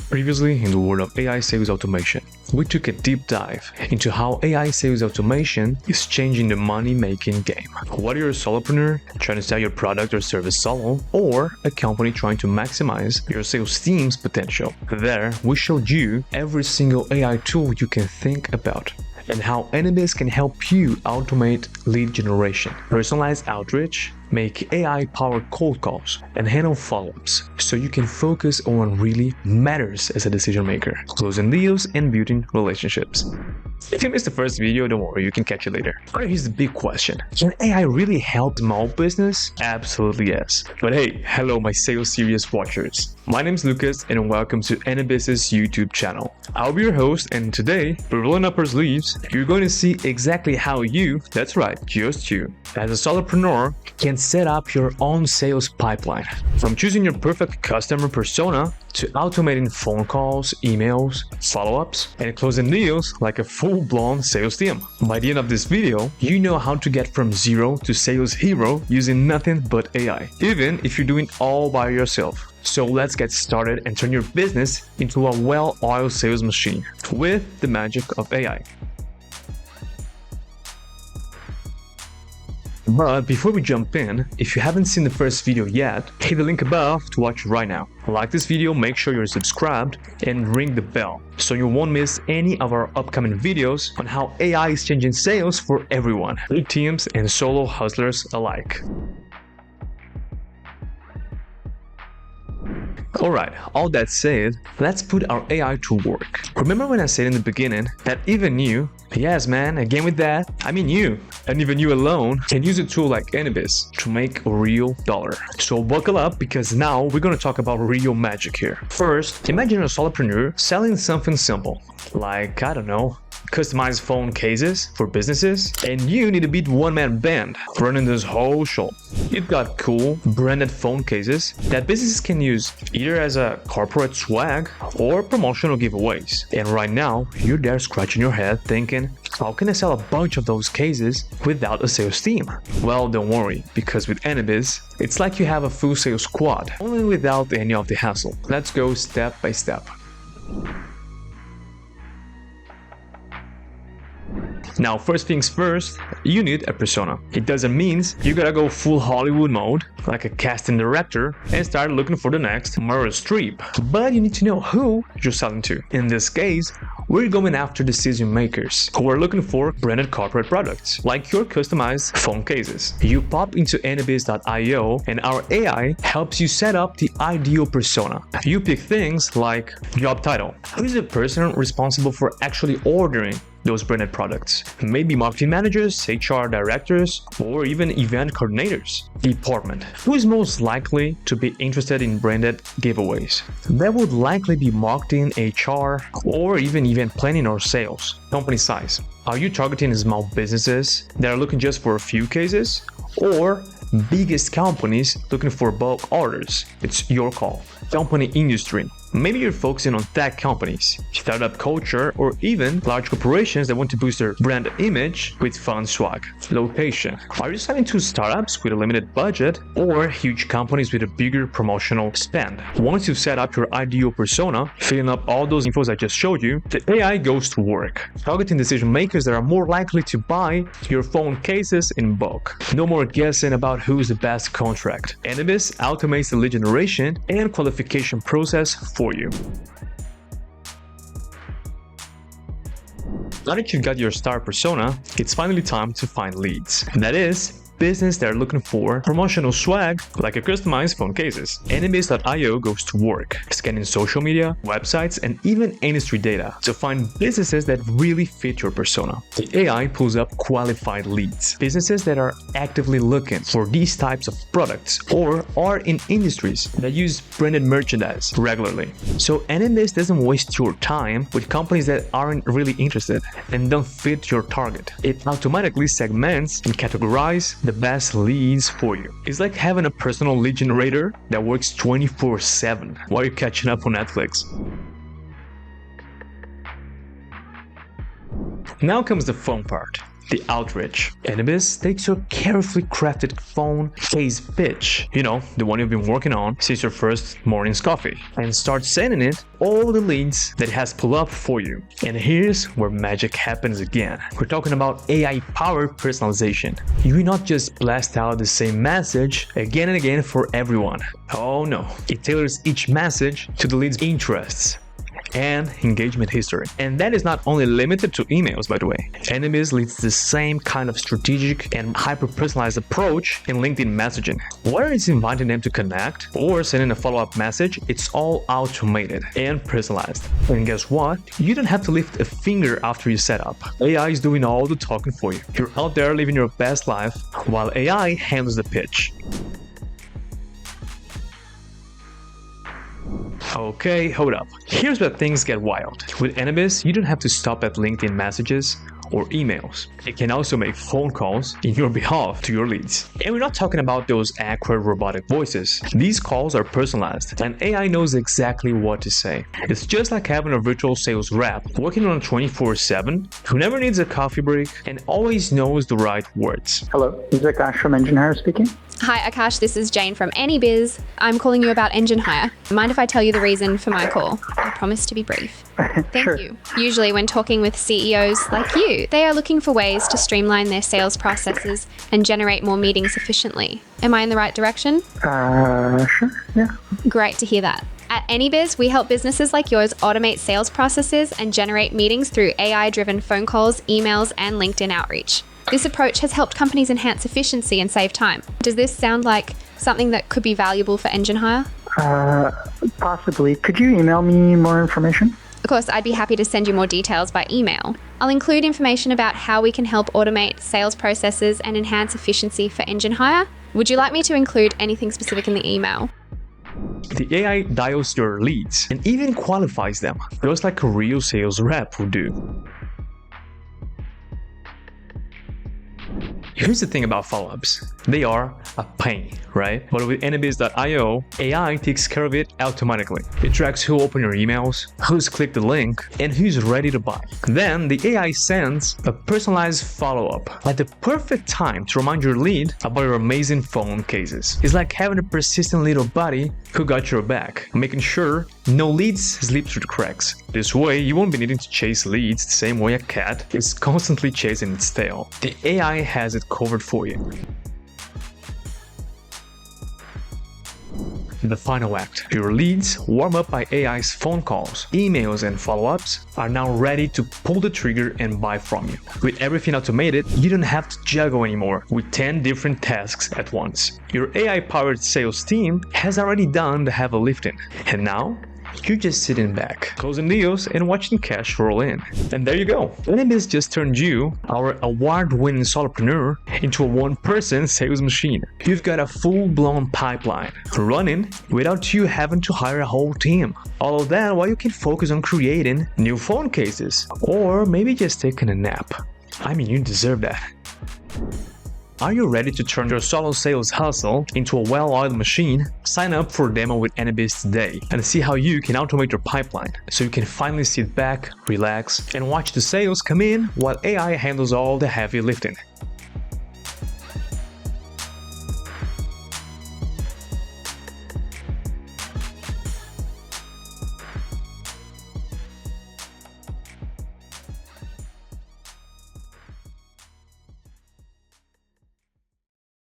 Previously, in the world of AI sales automation, we took a deep dive into how AI sales automation is changing the money-making game. Whether you're a solopreneur trying to sell your product or service solo, or a company trying to maximize your sales team's potential, there we showed you every single AI tool you can think about, and how Anibis can help you automate lead generation, personalize outreach, make AI-powered cold calls, and handle follow-ups, so you can focus on what really matters as a decision maker, closing deals and building relationships. If you missed the first video, don't worry, you can catch it later. But here's the big question. Can AI really help small business? Absolutely yes. But hey, hello my sales series watchers. My name is Lucas and welcome to Anibis' YouTube channel. I'll be your host, and today, by rolling up our sleeves, you're going to see exactly how you, that's right, just you, as a solopreneur, can set up your own sales pipeline. From choosing your perfect customer persona to automating phone calls, emails, follow-ups, and closing deals like a full-blown sales team. By the end of this video, you know how to get from zero to sales hero using nothing but AI, even if you're doing all by yourself. So let's get started and turn your business into a well-oiled sales machine with the magic of AI. But before we jump in, if you haven't seen the first video yet, hit the link above to watch right now. Like this video, make sure you're subscribed and ring the bell so you won't miss any of our upcoming videos on how AI is changing sales for everyone, big teams and solo hustlers alike. Alright, all that said, let's put our AI to work. Remember when I said in the beginning that even you, yes man, again with that, I mean you, and even you alone can use a tool like Anibis to make a real dollar. So buckle up, because now we're gonna talk about real magic here. First, imagine a solopreneur selling something simple, like, I don't know, customized phone cases for businesses, and you need to beat one-man band running this whole show. You've got cool branded phone cases that businesses can use either as a corporate swag or promotional giveaways. And right now, you're there scratching your head thinking, how can I sell a bunch of those cases without a sales team? Well, don't worry, because with Anibis, it's like you have a full sales squad, only without any of the hassle. Let's go step by step. Now, first things first, you need a persona. It doesn't mean you gotta go full Hollywood mode, like a casting director, and start looking for the next Meryl Streep. But you need to know who you're selling to. In this case, we're going after decision makers who are looking for branded corporate products, like your customized phone cases. You pop into Anibis.io and our AI helps you set up the ideal persona. You pick things like job title. Who is the person responsible for actually ordering those branded products? Maybe marketing managers, HR directors, or even event coordinators. Department. Who is most likely to be interested in branded giveaways? That would likely be marketing, HR, or even event planning or sales. Company size. Are you targeting small businesses that are looking just for a few cases? Or biggest companies looking for bulk orders? It's your call. Company industry. Maybe you're focusing on tech companies, startup culture, or even large corporations that want to boost their brand image with fun swag. Location. Are you selling to startups with a limited budget or huge companies with a bigger promotional spend? Once you've set up your ideal persona, filling up all those infos I just showed you, the AI goes to work, targeting decision makers that are more likely to buy your phone cases in bulk. No more guessing about who's the best contract. Anibis automates the lead generation and qualification process for you. Now that you've got your star persona, it's finally time to find leads. That is, business that are looking for promotional swag like a customized phone cases. Anibis.io goes to work, scanning social media, websites, and even industry data to find businesses that really fit your persona. The AI pulls up qualified leads, businesses that are actively looking for these types of products or are in industries that use branded merchandise regularly. So Anibis doesn't waste your time with companies that aren't really interested and don't fit your target. It automatically segments and categorizes the best leads for you. It's like having a personal lead generator that works 24/7 while you're catching up on Netflix. Now comes the fun part. the outreach. Anybiz takes your carefully crafted phone case pitch, the one you've been working on since your first morning's coffee, and starts sending it all the leads that it has pulled up for you. And here's where magic happens again. We're talking about AI-powered personalization. You will not just blast out the same message again and again for everyone. Oh no, it tailors each message to the lead's interests and engagement history. And that is not only limited to emails, by the way. Anybiz leads the same kind of strategic and hyper-personalized approach in LinkedIn messaging. Whether it's inviting them to connect or sending a follow-up message, it's all automated and personalized. And guess what? You don't have to lift a finger after you set up. AI is doing all the talking for you. You're out there living your best life while AI handles the pitch. Okay, hold up. Here's where things get wild. With Anybiz, you don't have to stop at LinkedIn messages or emails. It can also make phone calls in your behalf to your leads. And we're not talking about those awkward robotic voices. These calls are personalized, and AI knows exactly what to say. It's just like having a virtual sales rep working on 24/7 who never needs a coffee break and always knows the right words. Hello, this is Akash from Engine Hire speaking. Hi Akash, this is Jane from Anybiz. I'm calling you about Engine Hire. Mind if I tell you the reason for my call? I promise to be brief. Thank Sure. you. Usually when talking with CEOs like you, they are looking for ways to streamline their sales processes and generate more meetings efficiently. Am I in the right direction? Sure, yeah. Great to hear that. At Anybiz, we help businesses like yours automate sales processes and generate meetings through AI-driven phone calls, emails, and LinkedIn outreach. This approach has helped companies enhance efficiency and save time. Does this sound like something that could be valuable for Engine Hire? Possibly. Could you email me more information? Of course, I'd be happy to send you more details by email. I'll include information about how we can help automate sales processes and enhance efficiency for Engine Hire. Would you like me to include anything specific in the email? The AI dials your leads and even qualifies them, just like a real sales rep would do. Here's the thing about follow-ups. They are a pain, right? But with Anybiz.io, AI takes care of it automatically. It tracks who opened your emails, who's clicked the link, and who's ready to buy. Then the AI sends a personalized follow-up, like the perfect time to remind your lead about your amazing phone cases. It's like having a persistent little buddy who got your back, making sure no leads slip through the cracks. This way, you won't be needing to chase leads the same way a cat is constantly chasing its tail. The AI has it covered for you. The final act. Your leads, warm up by AI's phone calls, emails, and follow-ups, are now ready to pull the trigger and buy from you. With everything automated, you don't have to juggle anymore with 10 different tasks at once. Your AI-powered sales team has already done the heavy lifting, and now you're just sitting back, closing deals and watching cash roll in. And there you go. Anybiz just turned you, our award-winning solopreneur, into a one-person sales machine. You've got a full-blown pipeline running without you having to hire a whole team. All of that while you can focus on creating new phone cases, or maybe just taking a nap. I mean, you deserve that. Are you ready to turn your solo sales hustle into a well-oiled machine? Sign up for a demo with Anybiz today and see how you can automate your pipeline so you can finally sit back, relax, and watch the sales come in while AI handles all the heavy lifting.